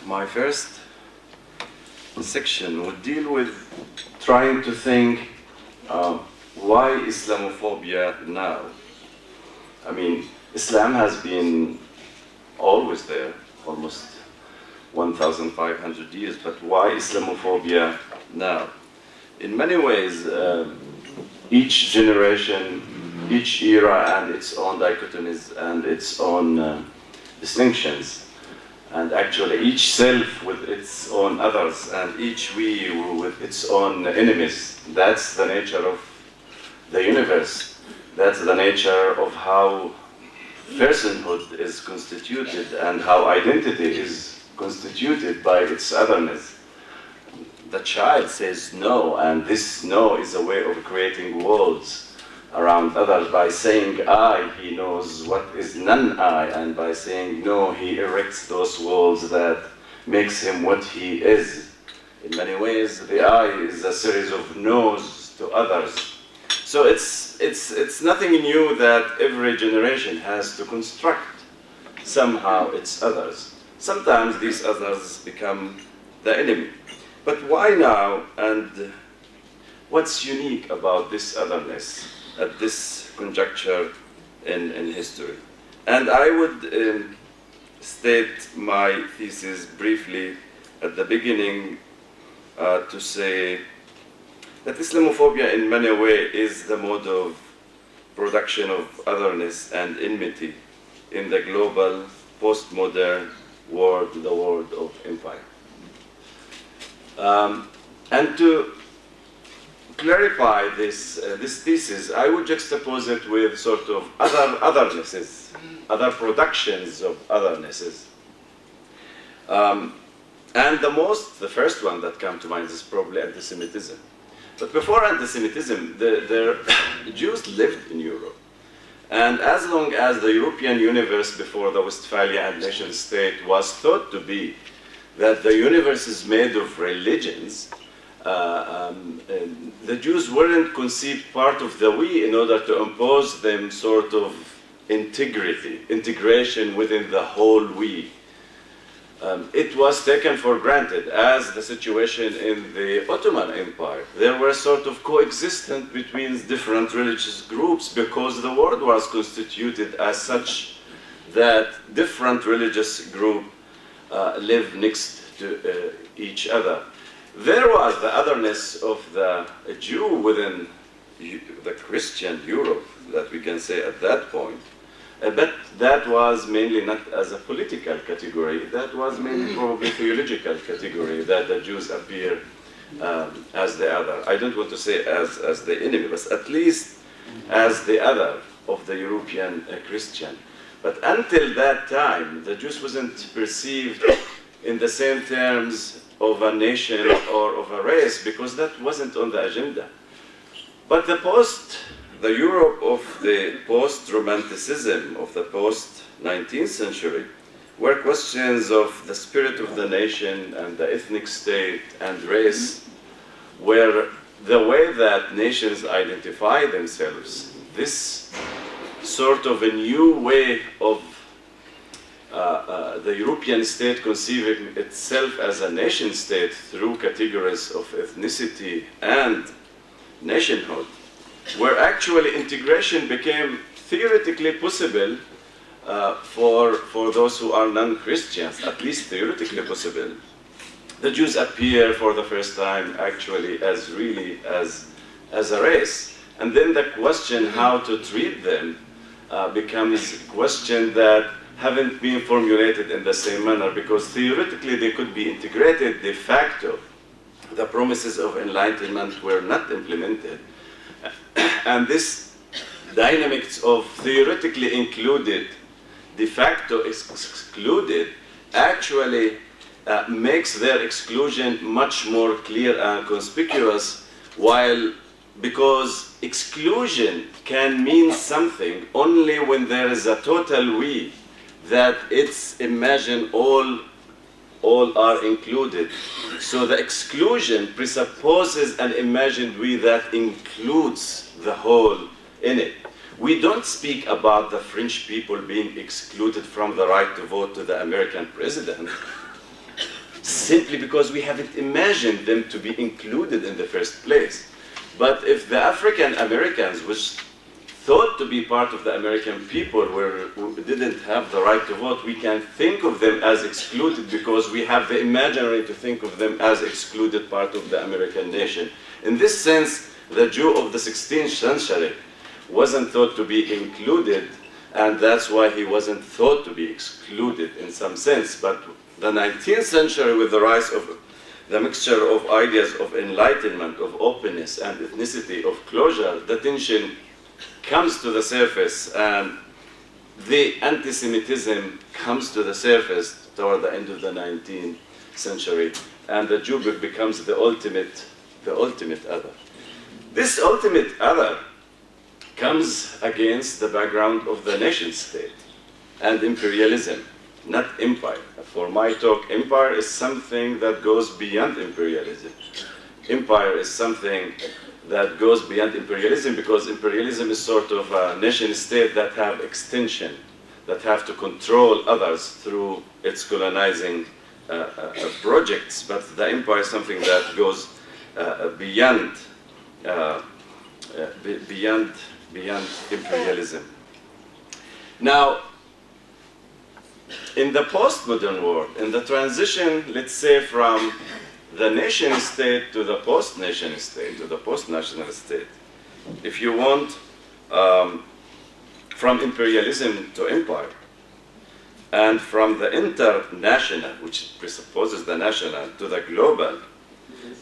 My first section would deal with trying to think why Islamophobia now? I mean, Islam has been always there, almost 1,500 years, but why Islamophobia now? In many ways, each generation, each era, and its own dichotomies and its own distinctions. And actually each self with its own others, and each we with its own enemies. That's the nature of the universe. That's the nature of how personhood is constituted and how identity is constituted by its otherness. The child says no, and this no is a way of creating walls around others. By saying I, he knows what is non-I, and by saying no, he erects those walls that makes him what he is. In many ways, the I is a series of no's to others. So it's nothing new that every generation has to construct somehow its others. Sometimes these others become the enemy. But why now, and what's unique about this otherness at this conjuncture in history? And I would state my thesis briefly at the beginning to say that Islamophobia in many ways is the mode of production of otherness and enmity in the global postmodern world, the world of empire. And to clarify this thesis, I would juxtapose it with sort of othernesses, other productions of othernesses. And the first one that comes to mind is probably anti-Semitism. But before anti-Semitism, the Jews lived in Europe. And as long as the European universe before the Westphalia and nation state was thought to be that the universe is made of religions, the Jews weren't conceived part of the we in order to impose them sort of integration within the whole we. It was taken for granted, as the situation in the Ottoman Empire. There were sort of coexistence between different religious groups because the world was constituted as such that different religious groups live next to each other. There was the otherness of the Jew within the Christian Europe, that we can say at that point. But that was mainly not as a political category, that was mainly probably theological category, that the Jews appear as the other. I don't want to say as the enemy, but at least as the other of the European Christian. But until that time, the Jews wasn't perceived in the same terms of a nation or of a race, because that wasn't on the agenda. But the Europe of the post-Romanticism, of the post-19th century, where questions of the spirit of the nation and the ethnic state and race were the way that nations identify themselves, this sort of a new way of the European state conceiving itself as a nation state through categories of ethnicity and nationhood, where actually integration became theoretically possible for those who are non-Christians, at least theoretically possible. The Jews appear for the first time actually as a race. And then the question how to treat them becomes a question that haven't been formulated in the same manner, because theoretically they could be integrated. De facto, the promises of enlightenment were not implemented. And this dynamics of theoretically included, de facto excluded, actually makes their exclusion much more clear and conspicuous, because exclusion can mean something only when there is a total we, that it's imagined all are included. So the exclusion presupposes an imagined we that includes the whole in it. We don't speak about the French people being excluded from the right to vote to the American president. simply because we haven't imagined them to be included in the first place. But if the African Americans, which thought to be part of the American people, who didn't have the right to vote, we can think of them as excluded because we have the imaginary to think of them as excluded part of the American nation. In this sense, the Jew of the 16th century wasn't thought to be included, and that's why he wasn't thought to be excluded in some sense. But the 19th century, with the rise of the mixture of ideas of enlightenment, of openness, and ethnicity, of closure, the tension comes to the surface, and the anti-Semitism comes to the surface toward the end of the 19th century, and the Jew becomes the ultimate other. This ultimate other comes against the background of the nation state and imperialism, not empire. For my talk, empire is something that goes beyond imperialism. Empire is something that goes beyond imperialism, because imperialism is sort of a nation state that have extension, that have to control others through its colonizing projects. But the empire is something that goes beyond imperialism. Now, in the postmodern world, in the transition, let's say, from the nation state to the post-nation state, to the post-national state, if you want, from imperialism to empire, and from the international, which presupposes the national, to the global,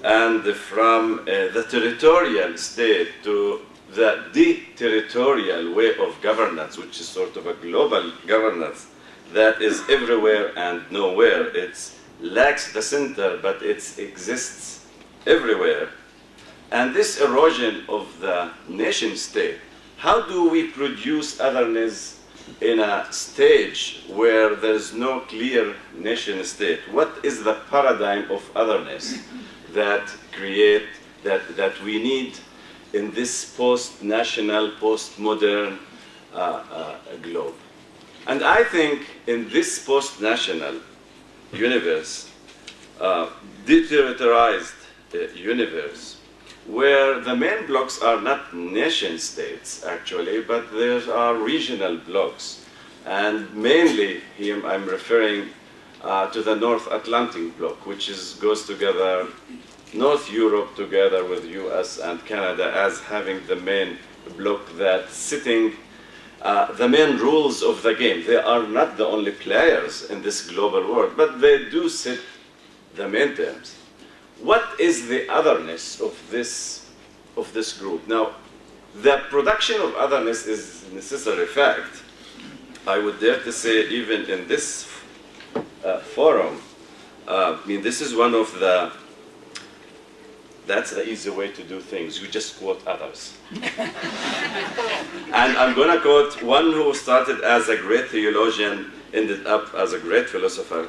and from the territorial state to the de-territorial way of governance, which is sort of a global governance that is everywhere and nowhere. It lacks the center, but it exists everywhere. And this erosion of the nation state, how do we produce otherness in a stage where there's no clear nation state? What is the paradigm of otherness that we need in this post-national, post-modern globe? And I think in this post-national universe, deterritorized universe, where the main blocks are not nation states actually, but there are regional blocks. And mainly here I'm referring to the North Atlantic bloc, which goes together, North Europe together with US and Canada as having the main bloc that's sitting the main rules of the game. They are not the only players in this global world, but they do set the main terms. What is the otherness of this group? Now, the production of otherness is a necessary fact. I would dare to say, even in this forum, I mean, this is one of the, that's the easy way to do things. You just quote others. And I'm going to quote one who started as a great theologian, ended up as a great philosopher,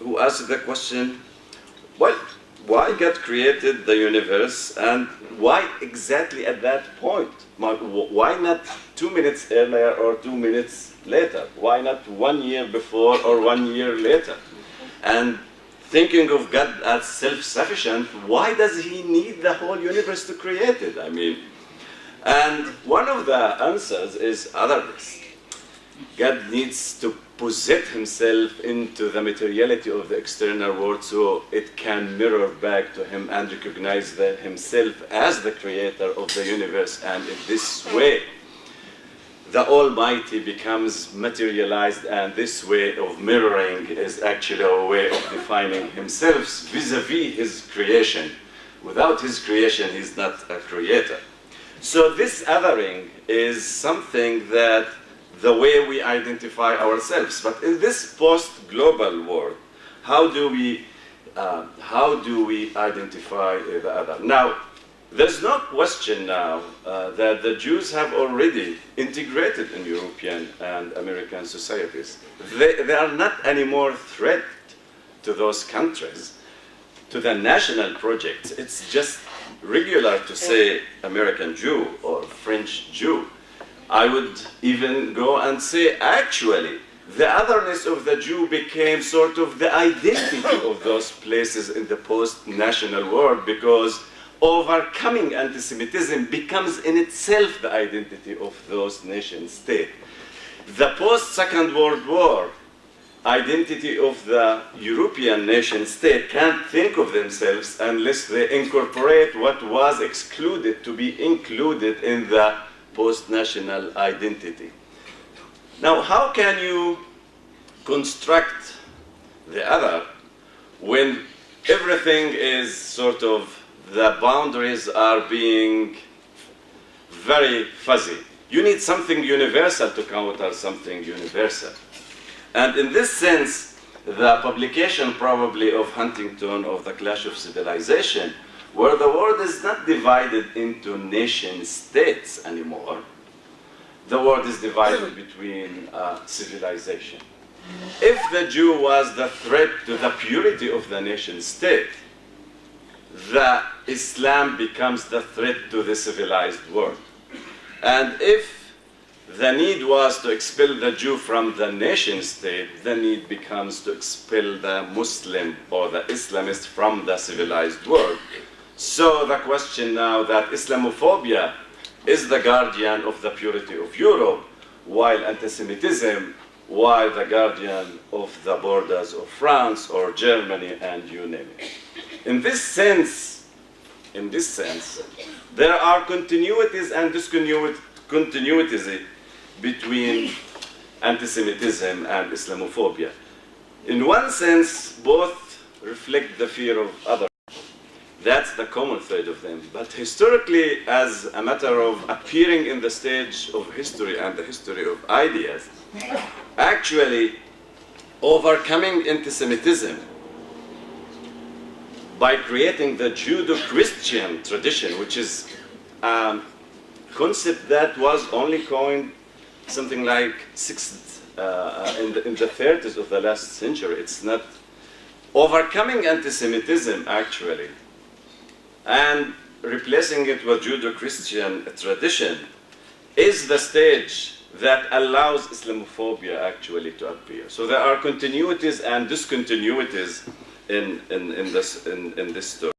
who asked the question, why God created the universe, and why exactly at that point? Why not 2 minutes earlier or 2 minutes later? Why not 1 year before or 1 year later? And thinking of God as self-sufficient, why does he need the whole universe to create it? I mean, and one of the answers is otherness. God needs to possess himself into the materiality of the external world so it can mirror back to him and recognize himself as the creator of the universe. And in this way, the Almighty becomes materialized, and this way of mirroring is actually a way of defining himself vis-a-vis his creation. Without his creation, he's not a creator. So this othering is something that the way we identify ourselves. But in this post-global world, how do we identify the other? Now, there's no question now that the Jews have already integrated in European and American societies. They are not anymore threat to those countries, to the national projects. It's just regular to say American Jew or French Jew. I would even go and say, actually, the otherness of the Jew became sort of the identity of those places in the post-national world, because overcoming anti-Semitism becomes in itself the identity of those nation-states. The post-Second World War identity of the European nation-state can't think of themselves unless they incorporate what was excluded to be included in the post-national identity. Now, how can you construct the other when everything is sort of, the boundaries are being very fuzzy? You need something universal to counter something universal. And in this sense, the publication probably of Huntington of The Clash of Civilization, where the world is not divided into nation states anymore, the world is divided between civilization. If the Jew was the threat to the purity of the nation state, the Islam becomes the threat to the civilized world. And if the need was to expel the Jew from the nation state, the need becomes to expel the Muslim or the Islamist from the civilized world. So the question now that Islamophobia is the guardian of the purity of Europe, while anti-Semitism, while the guardian of the borders of France or Germany, and you name it. In this sense, there are continuities and discontinuities between anti-Semitism and Islamophobia. In one sense, both reflect the fear of others. That's the common thread of them. But historically, as a matter of appearing in the stage of history and the history of ideas, actually overcoming anti-Semitism by creating the Judeo-Christian tradition, which is a concept that was only coined something like in the 30s of the last century. It's not overcoming anti-Semitism, actually, and replacing it with Judeo-Christian tradition is the stage that allows Islamophobia actually to appear. So there are continuities and discontinuities in this story.